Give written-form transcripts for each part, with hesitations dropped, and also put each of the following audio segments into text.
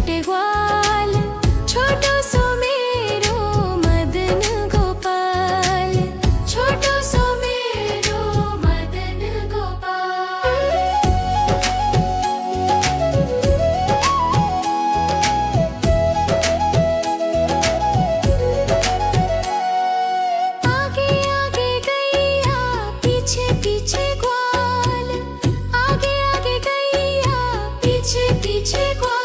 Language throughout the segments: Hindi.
छोटे ग्वाल, छोटो सो मेरो मदन गोपाल, छोटो सो मेरो मदन गोपाल। आगे आगे गैया, पीछे पीछे ग्वाल, आगे आगे गैया, पीछे पीछे ग्वाल।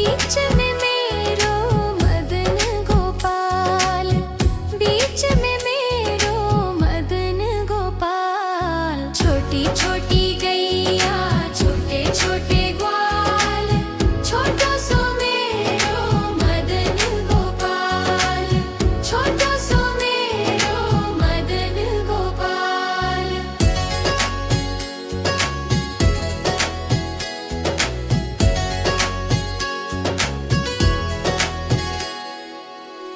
बीच में मेरो मदन गोपाल, बीच में मेरो मदन गोपाल। छोटी छोटी गैया छोटे छोटे ग्वाल, छोटो सो मेरो मदन गोपाल, छोटो सो मेरो मदन गोपाल।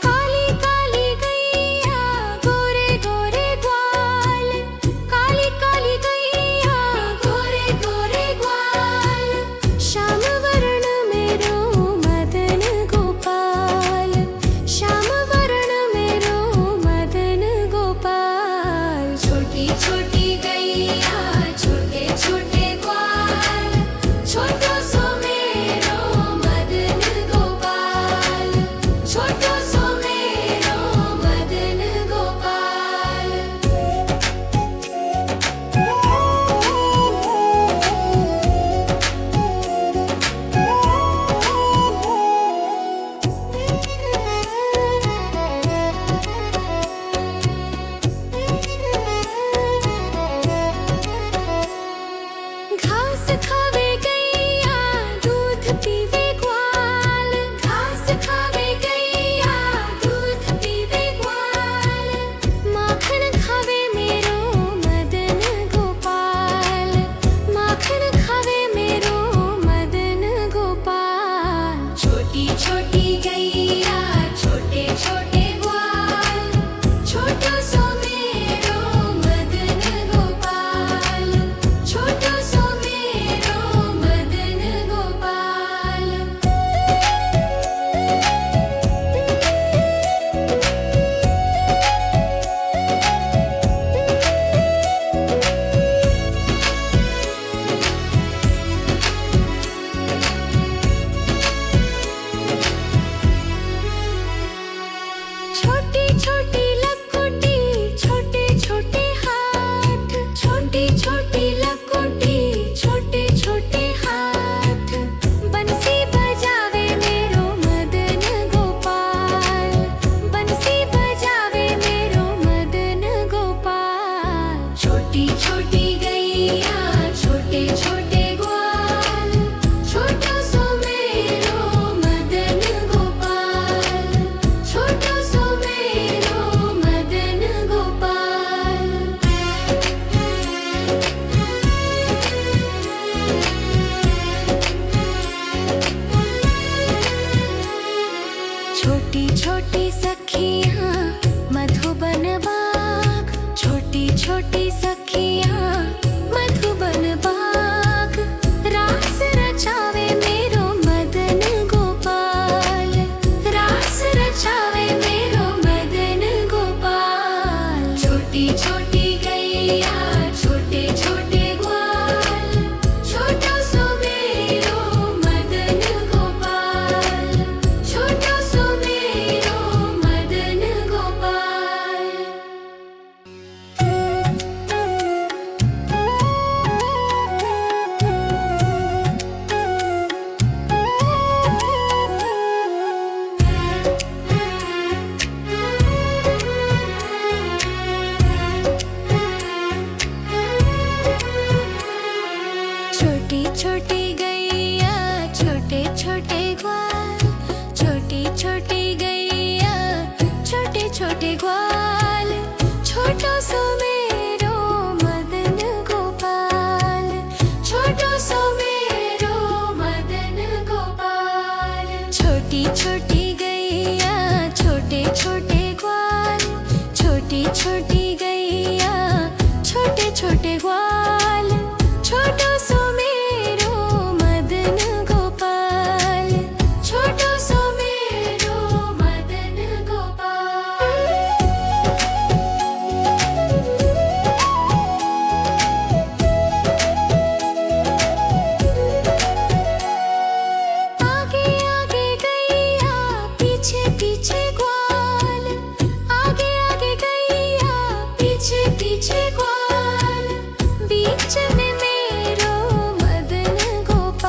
काली काली गैया गोरे गोरे ग्वाल, काली काली गैया गोरे गोरे ग्वाल। श्याम वर्ण मेरो मदन गोपाल, श्याम वर्ण मेरो मदन गोपाल। छोटी छोटी गैया छोटे छोटे ग्वाल, छोटो सो मेरो मदन गोपाल, छोटो सो मेरो मदन गोपाल। घास खावे गैया दूध पीवे ग्वाल, घास खावे गैया दूध पीवे ग्वाल। माखन खावे मेरो मदन गोपाल, माखन खावे मेरो मदन गोपाल। छोटी छोटी गैया छोटे छोटे ग्वाल, छोटो सो मेरो मदन गोपाल, छोटो सो मेरो मदन गोपाल। छोटी छोटी लकोटी छोटे छोटे हाथ, छोटी छोटी लकोटी छोटे छोटे हाथ। बंसी बजावे मेरो मदन गोपाल, बंसी बजावे मेरो मदन गोपाल। छोटी छोटी गैया छोटे छोटे ग्वाल, छोटो सो मेरो मदन गोपाल, छोटो सो मेरो मदन गोपाल। छोटी छोटी सखियाँ मधुबन बाग, छोटी छोटी सखियाँ मधुबन बाग। रास रचावे मेरो मदन गोपाल, रास रचावे मेरो मदन गोपाल। छोटी छोटी गैया छोटे छोटे ग्वाल, छोटो सो मेरो मदन गोपाल, छोटो सो मेरो मदन गोपाल। छोटी छोटी गैया छोटे छोटे ग्वाल, छोटी छोटी गैया छोटे छोटे ग्वाल। छोटो सो मेरो मदन गोपाल, छोटो सो मेरो मदन गोपाल। छोटी छोटी गैया छोटे छोटे ग्वाल, छोटी छोटी गैया छोटे छोटे ग्वाल। छोटो सो मेरो मदन गोपाल, छोटो सो मेरो मदन गोपाल। आगे आगे गैया पीछे पीछे ग्वाल, आगे आगे गैया पीछे पीछे ग्वाल। बीच